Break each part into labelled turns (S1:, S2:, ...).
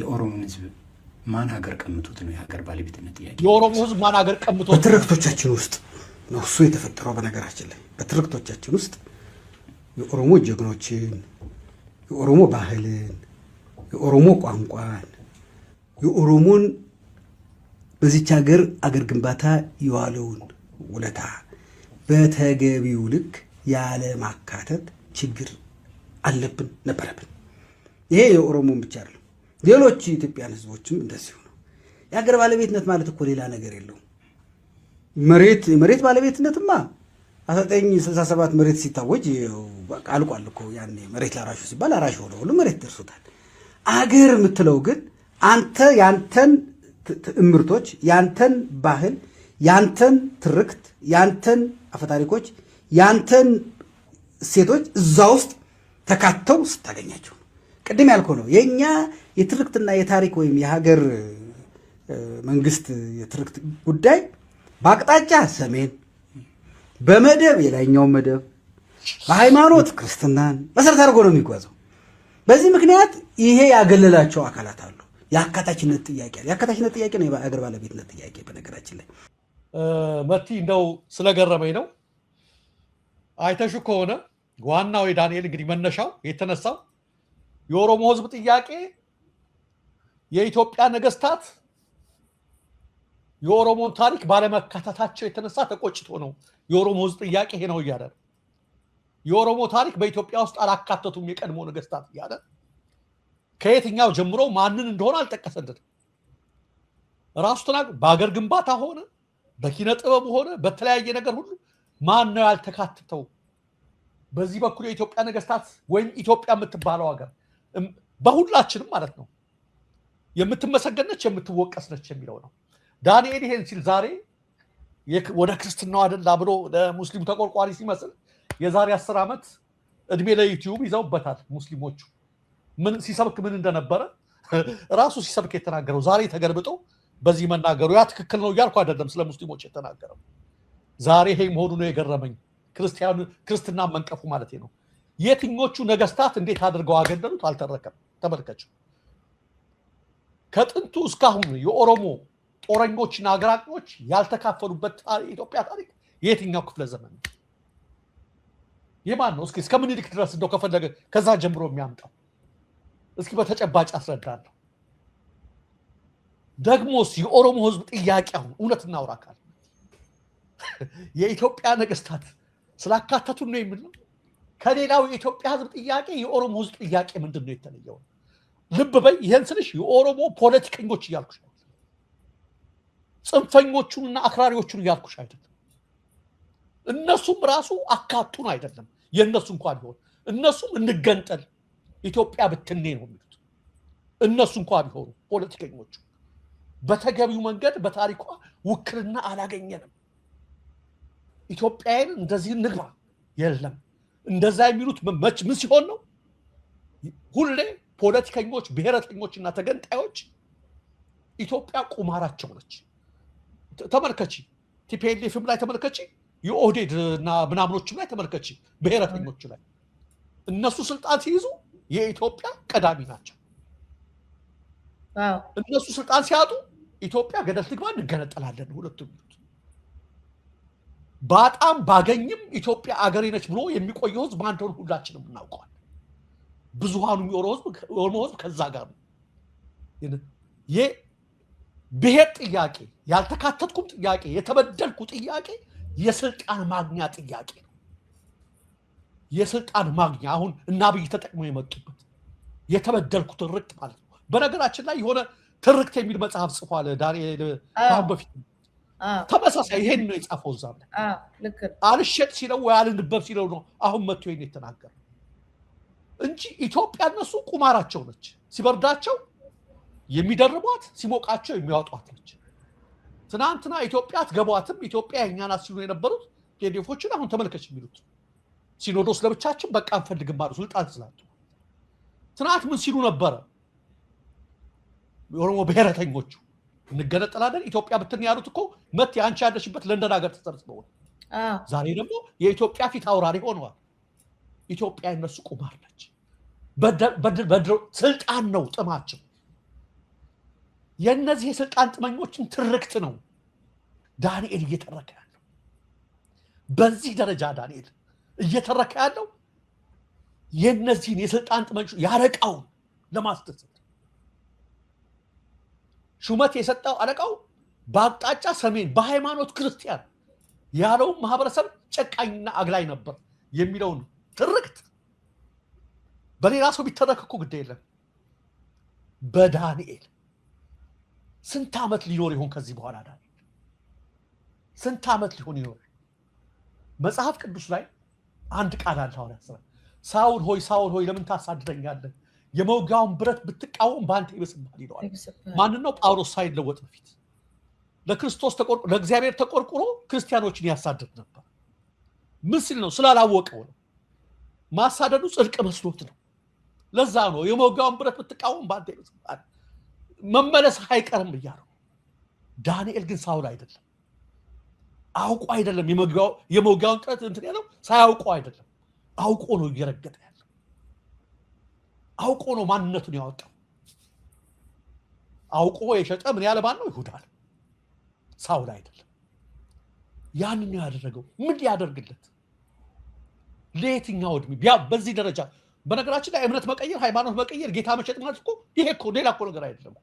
S1: የኦሮሞን ህዝብ ማን ሀገር ቀምቶት ነው የሀገር ባለቤትነት ጥያቄ?
S2: የኦሮሞ ህዝብ ማን ሀገር ቀምቶት?
S3: በትርክቶቻችን ውስጥ ነው እሱ የተፈጠረው። በነገራችን ላይ በትርክቶቻችን ውስጥ የኦሮሞ ጀግኖችን፣ የኦሮሞ ባህልን፣ የኦሮሞ ቋንቋን፣ የኦሮሞን በዚች ሀገር አገር ግንባታ የዋለውን ውለታ በተገቢው ልክ ያለ ማካተት ችግር አለብን ነበረብን። ይሄ የኦሮሞን ብቻ አይደለም፣ ሌሎች ኢትዮጵያን ህዝቦችም እንደዚሁ ነው። የሀገር ባለቤትነት ማለት እኮ ሌላ ነገር የለውም። መሬት ባለቤትነትማ 1967 መሬት ሲታወጅ በቃ አልቋል እኮ። ያኔ መሬት ላራሹ ሲባል አራሹ ሆነ ሁሉ መሬት ደርሶታል። አገር የምትለው ግን አንተ ያንተን እምርቶች፣ ያንተን ባህል፣ ያንተን ትርክት፣ ያንተን አፈታሪኮች፣ ያንተን ሴቶች እዛ ውስጥ ተካተው ስታገኛቸው ቅድም ያልከው ነው። የኛ የትርክትና የታሪክ ወይም የሀገር መንግስት የትርክት ጉዳይ በአቅጣጫ ሰሜን፣ በመደብ የላይኛው መደብ፣ በሃይማኖት ክርስትናን መሰረት አድርጎ ነው የሚጓዘው። በዚህ ምክንያት ይሄ ያገለላቸው አካላት አሉ። የአካታችነት ጥያቄ የአካታችነት ጥያቄ ነው የሀገር ባለቤትነት ጥያቄ። በነገራችን ላይ
S2: መቲ እንደው ስለገረመኝ ነው። አይተሹ ከሆነ ዋናው የዳንኤል እንግዲህ መነሻው የተነሳው የኦሮሞ ህዝብ ጥያቄ የኢትዮጵያ ነገስታት የኦሮሞን ታሪክ ባለመካተታቸው የተነሳ ተቆጭቶ ነው የኦሮሞ ህዝብ ጥያቄ ይሄ ነው እያለ ነው። የኦሮሞ ታሪክ በኢትዮጵያ ውስጥ አላካተቱም የቀድሞ ነገስታት እያለ ከየትኛው ጀምሮ ማንን እንደሆነ አልጠቀሰለትም። ራሱ ተናግሮ በአገር ግንባታ ሆነ በኪነ ጥበብ ሆነ በተለያየ ነገር ሁሉ ማን ነው ያልተካተተው? በዚህ በኩል የኢትዮጵያ ነገስታት ወይም ኢትዮጵያ የምትባለው ሀገር በሁላችንም ማለት ነው የምትመሰገነች የምትወቀስ ነች የሚለው ነው። ዳንኤል ይሄን ሲል ዛሬ ወደ ክርስትናው አደላ ብሎ ለሙስሊም ተቆርቋሪ ሲመስል የዛሬ 10 ዓመት እድሜ ለዩቲዩብ ይዘውበታል ሙስሊሞቹ። ምን ሲሰብክ ምን እንደነበረ ራሱ ሲሰብክ የተናገረው ዛሬ ተገልብጦ በዚህ መናገሩ ያ ትክክል ነው እያልኩ አይደለም ስለ ሙስሊሞች የተናገረው። ዛሬ ይሄ መሆኑ ነው የገረመኝ። ክርስትና መንቀፉ ማለት ነው። የትኞቹ ነገስታት እንዴት አድርገው አገደሉት አልተረከም። ተመልከቱ። ከጥንቱ እስካሁን የኦሮሞ ጦረኞችና አገራኞች ያልተካፈሉበት ኢትዮጵያ ታሪክ የትኛው ክፍለ ዘመን ነው? የማን ነው? እስከ ምኒልክ ድረስ እንደው ከፈለገ ከዛ ጀምሮ የሚያምጣው እስኪ በተጨባጭ አስረዳለሁ። ደግሞስ የኦሮሞ ህዝብ ጥያቄ አሁን እውነት እናውራ ካለ የኢትዮጵያ ነገስታት ስላካተቱ ነው የሚለው ከሌላው የኢትዮጵያ ህዝብ ጥያቄ የኦሮሞ ህዝብ ጥያቄ ምንድን ነው የተለየው? ልብ በይ። ይሄን ስልሽ የኦሮሞ ፖለቲከኞች እያልኩሽ ነው፣ ጽንፈኞቹንና አክራሪዎቹን እያልኩሽ አይደለም። እነሱም ራሱ አካቱን አይደለም። የእነሱ እንኳን ቢሆን እነሱም እንገንጠል ኢትዮጵያ ብትኔ ነው የሚሉት። እነሱ እንኳን ቢሆኑ ፖለቲከኞቹ በተገቢው መንገድ በታሪኳ ውክልና አላገኘንም፣ ኢትዮጵያን እንደዚህ ንግባ የለም። እንደዛ የሚሉት ምን ሲሆን ነው? ሁሌ ፖለቲከኞች፣ ብሔረተኞችና ተገንጣዮች ኢትዮጵያ ቁማራቸው ነች። ተመልከቺ፣ ቲፒኤልኤፍም ላይ ተመልከቺ፣ የኦህዴድ እና ምናምኖችም ላይ ተመልከቺ፣ ብሔረተኞች ላይ እነሱ ስልጣን ሲይዙ የኢትዮጵያ ቀዳሚ ናቸው። እነሱ ስልጣን ሲያጡ ኢትዮጵያ ገደል ትግባ እንገነጠላለን ሁለቱም ይሉት። በጣም ባገኝም ኢትዮጵያ አገሬ ነች ብሎ የሚቆየው ህዝብ ማን እንደሆነ ሁላችንም እናውቀዋለን። ብዙሃኑ የኦሮሞ ህዝብ ከዛ ጋር ነው። የብሔር ጥያቄ፣ ያልተካተትኩም ጥያቄ፣ የተበደልኩ ጥያቄ የስልጣን ማግኛ ጥያቄ ነው። የስልጣን ማግኛ አሁን እና አብይ ተጠቅመው የመጡበት የተበደልኩ ትርክት ማለት ነው። በነገራችን ላይ የሆነ ትርክት የሚል መጽሐፍ ጽፏል ዳንኤል ካሁን በፊት ተመሳሳይ ይሄን ነው የጻፈው። እዛም ላይ አልሸጥ ሲለው ወይ አልንበብ ሲለው ነው አሁን መጥቶ ይሄን የተናገረው እንጂ ኢትዮጵያ እነሱ ቁማራቸው ነች። ሲበርዳቸው የሚደርቧት፣ ሲሞቃቸው የሚያወጧት ነች። ትናንትና ኢትዮጵያ አትገቧትም፣ ኢትዮጵያ የኛ ናት ሲሉ የነበሩት ፒኤልኤፎችን አሁን ተመልከች የሚሉት ሲኖዶስ ለብቻችን በቃ አንፈልግም ማለት ስልጣን ስላጡ። ትናንት ምን ሲሉ ነበረ? የኦሮሞ ብሔረተኞቹ እንገነጠላለን ኢትዮጵያ ብትን ያሉት እኮ መት አንቺ ያለሽበት ለንደን ሀገር ተሰብስበው ነው። ዛሬ ደግሞ የኢትዮጵያ ፊት አውራሪ ሆነዋል። ኢትዮጵያ የነሱ ቁማር ነች። በድሮ ስልጣን ነው ጥማቸው። የነዚህ የስልጣን ጥመኞችን ትርክት ነው ዳንኤል እየተረከ ያለው። በዚህ ደረጃ ዳንኤል እየተረከ ያለው የነዚህን የስልጣን ጥመኞች ያረቃው ለማስደሰት ሹመት የሰጠው አለቃው በአቅጣጫ ሰሜን በሃይማኖት ክርስቲያን ያለው ማህበረሰብ ጨቃኝና አግላይ ነበር የሚለውን ትርክት በሌላ ሰው ቢተረከኩ ግድ የለም። በዳንኤል ስንት ዓመት ሊኖር ይሆን? ከዚህ በኋላ ዳንኤል ስንት ዓመት ሊሆን ይኖር? መጽሐፍ ቅዱስ ላይ አንድ ቃል አለ። ሳውል ሆይ ለምን ታሳድደኛለህ? የመውጊያውን ብረት ብትቃወም በአንተ ይብስብሃል ይለዋል። ማን ነው? ጳውሎስ ሳይለወጥ በፊት ለክርስቶስ ተቆርቆሮ ለእግዚአብሔር ተቆርቆሮ ክርስቲያኖችን ያሳድድ ነበር። ምን ሲል ነው? ስላላወቀው ነው። ማሳደዱ ጽድቅ መስሎት ነው። ለዛ ነው የመውጊያውን ብረት ብትቃወም በአንተ ይብስብሃል፣ መመለስ አይቀርም እያለው። ዳንኤል ግን ሳውል አይደለም፣ አውቆ አይደለም የመውጊያውን ጥረት እንትን ያለው ሳያውቀው አይደለም፣ አውቆ ነው እየረገጠ ያለው። አውቆ ነው ማንነቱን ያወጣው። አውቆ የሸጠ ምን ያለ ማን ነው? ይሁዳ ነው፣ ሳውል አይደለም። ያንን ነው ያደረገው። ምን ሊያደርግለት? ለየትኛው ዕድሜ በዚህ ደረጃ? በነገራችን ላይ እምነት መቀየር፣ ሃይማኖት መቀየር፣ ጌታ መሸጥ ማለት እኮ ይሄ እኮ ሌላ እኮ ነገር አይደለም።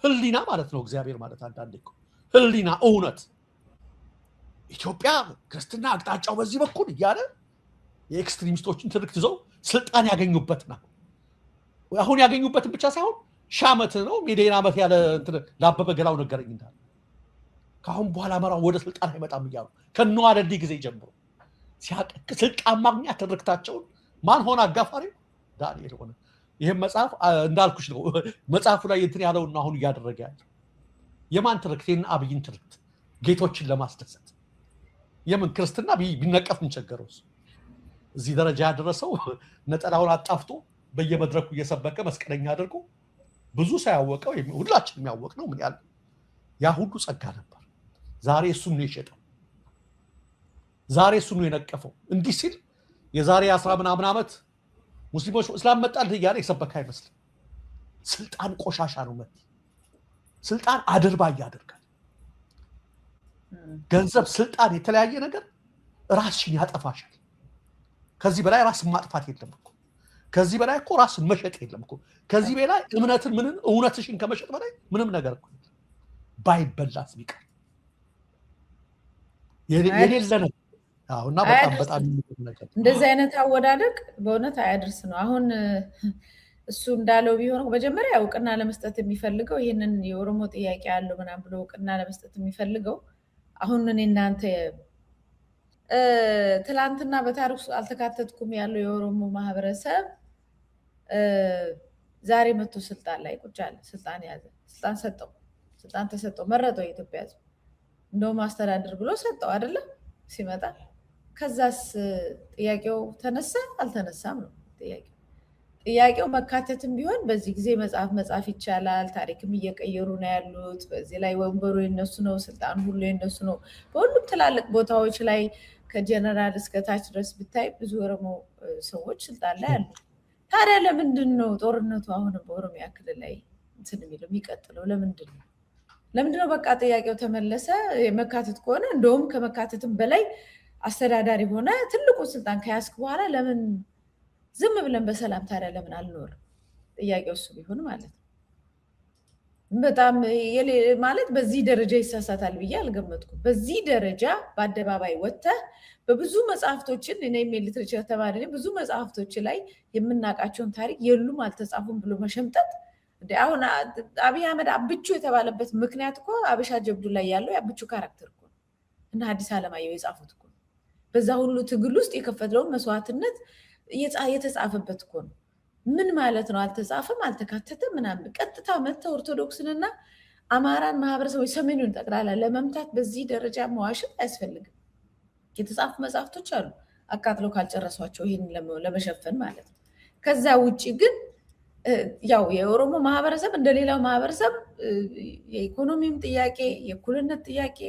S2: ህሊና ማለት ነው እግዚአብሔር ማለት። አንዳንዴ እኮ ህሊና እውነት ኢትዮጵያ ክርስትና አቅጣጫው በዚህ በኩል እያለ የኤክስትሪሚስቶችን ትርክት ይዘው ስልጣን ያገኙበት ነው። አሁን ያገኙበትን ብቻ ሳይሆን ሻመት ነው ሚሊዮን ዓመት ያለ ለአበበ ገላው ነገረኝ እንዳለ ከአሁን በኋላ መራው ወደ ስልጣን አይመጣም እያሉ ከነዋ ለዲ ጊዜ ጀምሮ ሲያቀቅ ስልጣን ማግኛ ትርክታቸውን ማን ሆነ? አጋፋሪ ዳንኤል ሆነ። ይሄን መጽሐፍ እንዳልኩሽ ነው መጽሐፉ ላይ እንትን ያለውና አሁን እያደረገ ያለው የማን ትርክት? አብይን ትርክት፣ ጌቶችን ለማስደሰት። የምን ክርስትና ቢነቀፍ እንቸገረው? እዚህ ደረጃ ያደረሰው ነጠላውን አጣፍቶ በየመድረኩ እየሰበከ መስቀለኛ አድርጎ ብዙ ሳያወቀው ሁላችን የሚያወቅ ነው ምን ያለ ያ ሁሉ ጸጋ ነበር። ዛሬ እሱን ነው የሸጠው። ዛሬ እሱን ነው የነቀፈው። እንዲህ ሲል የዛሬ 10 ምናምን ዓመት ሙስሊሞች እስላም መጣል እያለ የሰበከ አይመስልም። ስልጣን ቆሻሻ ነው። ስልጣን አድርባይ ያደርጋል። ገንዘብ፣ ስልጣን፣ የተለያየ ነገር ራስሽን ያጠፋሻል። ከዚህ በላይ ራስን ማጥፋት የለም እኮ። ከዚህ በላይ እኮ ራስን መሸጥ የለም እኮ። ከዚህ በላይ እውነትሽን ከመሸጥ በላይ ምንም ነገር እኮ ባይበላስ ቢቀር የሌለ ነገር። እና በጣም ነገር
S4: እንደዚህ አይነት አወዳደቅ በእውነት አያድርስ ነው። አሁን እሱ እንዳለው ቢሆን መጀመሪያ እውቅና ለመስጠት የሚፈልገው ይህንን የኦሮሞ ጥያቄ ያለው ምናምን ብሎ እውቅና ለመስጠት የሚፈልገው አሁን እኔ እናንተ ትላንትና በታሪክ አልተካተትኩም ያለው የኦሮሞ ማህበረሰብ ዛሬ መጥቶ ስልጣን ላይ ቁጭ አለ። ስልጣን ያዘ፣ ስልጣን ተሰጠው፣ መረጠው የኢትዮጵያ ሕዝብ እንደውም አስተዳድር ብሎ ሰጠው አይደለም ሲመጣ። ከዛስ ጥያቄው ተነሳ አልተነሳም ነው ጥያቄው። መካተትም ቢሆን በዚህ ጊዜ መጽሐፍ ይቻላል። ታሪክም እየቀየሩ ነው ያሉት። በዚህ ላይ ወንበሩ የነሱ ነው፣ ስልጣን ሁሉ የነሱ ነው። በሁሉም ትላልቅ ቦታዎች ላይ ከጀነራል እስከ ታች ድረስ ብታይ ብዙ ኦሮሞ ሰዎች ስልጣን ላይ አሉ። ታዲያ ለምንድን ነው ጦርነቱ አሁንም በኦሮሚያ ክልል ላይ እንትን የሚለው የሚቀጥለው? ለምንድን ነው? በቃ ጥያቄው ተመለሰ። የመካተት ከሆነ እንደውም ከመካተትም በላይ አስተዳዳሪ ሆነ ትልቁ ስልጣን ከያዝክ በኋላ ለምን ዝም ብለን በሰላም ታዲያ ለምን አልኖርም? ጥያቄው እሱ ቢሆን ማለት ነው። በጣም ማለት በዚህ ደረጃ ይሳሳታል ብዬ አልገመትኩም። በዚህ ደረጃ በአደባባይ ወጥተህ በብዙ መጽሐፍቶችን እኔም የሊትሬቸር ተማሪ ነኝ፣ ብዙ መጽሐፍቶች ላይ የምናውቃቸውን ታሪክ የሉም አልተጻፉም ብሎ መሸምጠጥ። አሁን አብይ አህመድ አብቹ የተባለበት ምክንያት እኮ አበሻ ጀብዱ ላይ ያለው የአብቹ ካራክተር እኮ እና ሐዲስ ዓለማየሁ የጻፉት እኮ በዛ ሁሉ ትግል ውስጥ የከፈለውን መስዋዕትነት የተጻፈበት እኮ ነው። ምን ማለት ነው? አልተጻፈም፣ አልተካተተም ምናምን። ቀጥታ መጥተው ኦርቶዶክስንና አማራን ማህበረሰብ ወይ ሰሜኑን ጠቅላላ ለመምታት በዚህ ደረጃ መዋሸት አያስፈልግም። የተጻፉ መጽሐፍቶች አሉ አቃጥለው ካልጨረሷቸው ይህን ለመሸፈን ማለት ነው። ከዛ ውጭ ግን ያው የኦሮሞ ማህበረሰብ እንደሌላው ማህበረሰብ የኢኮኖሚም ጥያቄ፣ የእኩልነት ጥያቄ፣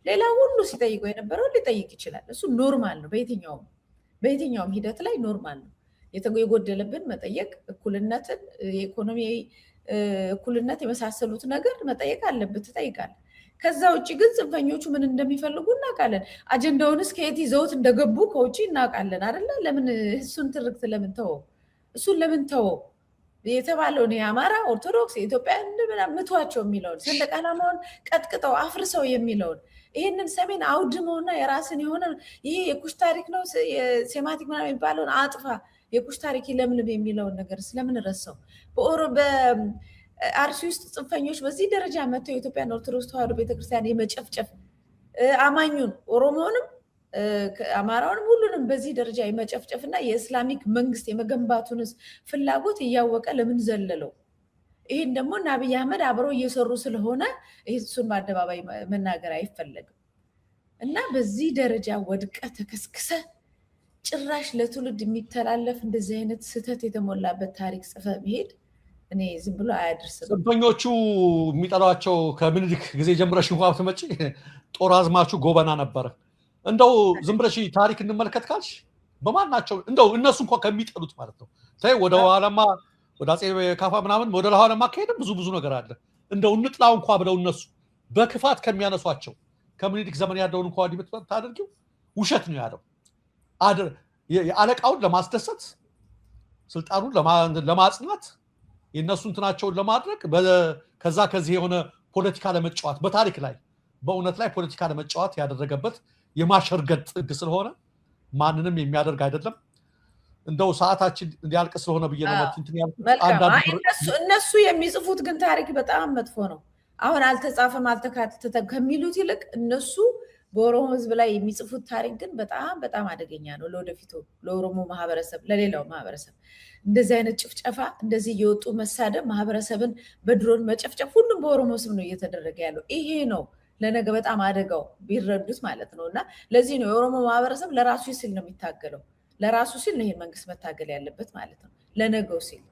S4: ሌላ ሁሉ ሲጠይቀው የነበረው ሊጠይቅ ይችላል። እሱ ኖርማል ነው። በየትኛውም ሂደት ላይ ኖርማል ነው። የጎደለብን መጠየቅ፣ እኩልነትን፣ የኢኮኖሚ እኩልነት የመሳሰሉት ነገር መጠየቅ አለበት፣ ትጠይቃለህ። ከዛ ውጭ ግን ጽንፈኞቹ ምን እንደሚፈልጉ እናውቃለን። አጀንዳውንስ ከየት ይዘውት እንደገቡ ከውጭ እናውቃለን አይደለ? ለምን እሱን ትርክት ለምን ተወው? እሱን ለምን ተወው? የተባለውን የአማራ ኦርቶዶክስ የኢትዮጵያ ምቷቸው የሚለውን ሰንደቅ ዓላማውን ቀጥቅጠው አፍርሰው የሚለውን ይህንን ሰሜን አውድመውና የራስን የሆነ ይሄ የኩሽ ታሪክ ነው ሴማቲክ ምናምን የሚባለውን አጥፋ የኩሽ ታሪክ ለምልም የሚለውን ነገር ስለምን ረሳው? በአርሲ ውስጥ ጽንፈኞች በዚህ ደረጃ መጥተው የኢትዮጵያን ኦርቶዶክስ ተዋሕዶ ቤተክርስቲያን የመጨፍጨፍ አማኙን ኦሮሞንም አማራውንም ሁሉንም በዚህ ደረጃ የመጨፍጨፍ እና የእስላሚክ መንግስት የመገንባቱን ፍላጎት እያወቀ ለምን ዘለለው? ይህን ደግሞ እና አብይ አህመድ አብረው እየሰሩ ስለሆነ እሱን በአደባባይ መናገር አይፈለግም። እና በዚህ ደረጃ ወድቀ ተከስክሰ ጭራሽ ለትውልድ የሚተላለፍ እንደዚህ አይነት ስህተት የተሞላበት ታሪክ ጽፈ መሄድ እኔ ዝም ብሎ አያደርስም።
S2: ጽንፈኞቹ የሚጠሯቸው ከምኒልክ ጊዜ ጀምረሽ እንኳን ብትመጪ ጦር አዝማቹ ጎበና ነበረ። እንደው ዝም ብለሽ ታሪክ እንመልከት ካልሽ በማን ናቸው እንደው እነሱ እንኳን ከሚጠሉት ማለት ነው። ተይ ወደ ኋላማ ወደ አፄ ካፋ ምናምን ወደ ኋላማ ከሄደ ብዙ ነገር አለ። እንደው እንጥላው እንኳን ብለው እነሱ በክፋት ከሚያነሷቸው ከምኒልክ ዘመን ያለውን እንኳን ዲበት ታደርጊው ውሸት ነው ያለው። የአለቃውን ለማስደሰት ስልጣኑን ለማጽናት የነሱ እንትናቸውን ለማድረግ ከዚህ የሆነ ፖለቲካ ለመጫወት በታሪክ ላይ በእውነት ላይ ፖለቲካ ለመጫወት ያደረገበት የማሸርገጥ ጥግ ስለሆነ ማንንም የሚያደርግ አይደለም። እንደው ሰዓታችን ሊያልቅ ስለሆነ ብዬ ነው
S4: እነሱ የሚጽፉት ግን ታሪክ በጣም መጥፎ ነው። አሁን አልተጻፈም አልተካተተም ከሚሉት ይልቅ እነሱ በኦሮሞ ህዝብ ላይ የሚጽፉት ታሪክ ግን በጣም አደገኛ ነው። ለወደፊቱ ለኦሮሞ ማህበረሰብ፣ ለሌላው ማህበረሰብ እንደዚህ አይነት ጭፍጨፋ፣ እንደዚህ እየወጡ መሳደብ፣ ማህበረሰብን በድሮን መጨፍጨፍ ሁሉም በኦሮሞ ስም ነው እየተደረገ ያለው። ይሄ ነው ለነገ በጣም አደጋው ቢረዱት ማለት ነው። እና ለዚህ ነው የኦሮሞ ማህበረሰብ ለራሱ ሲል ነው የሚታገለው። ለራሱ ሲል ነው ይሄን መንግስት መታገል ያለበት ማለት ነው፣ ለነገው ሲል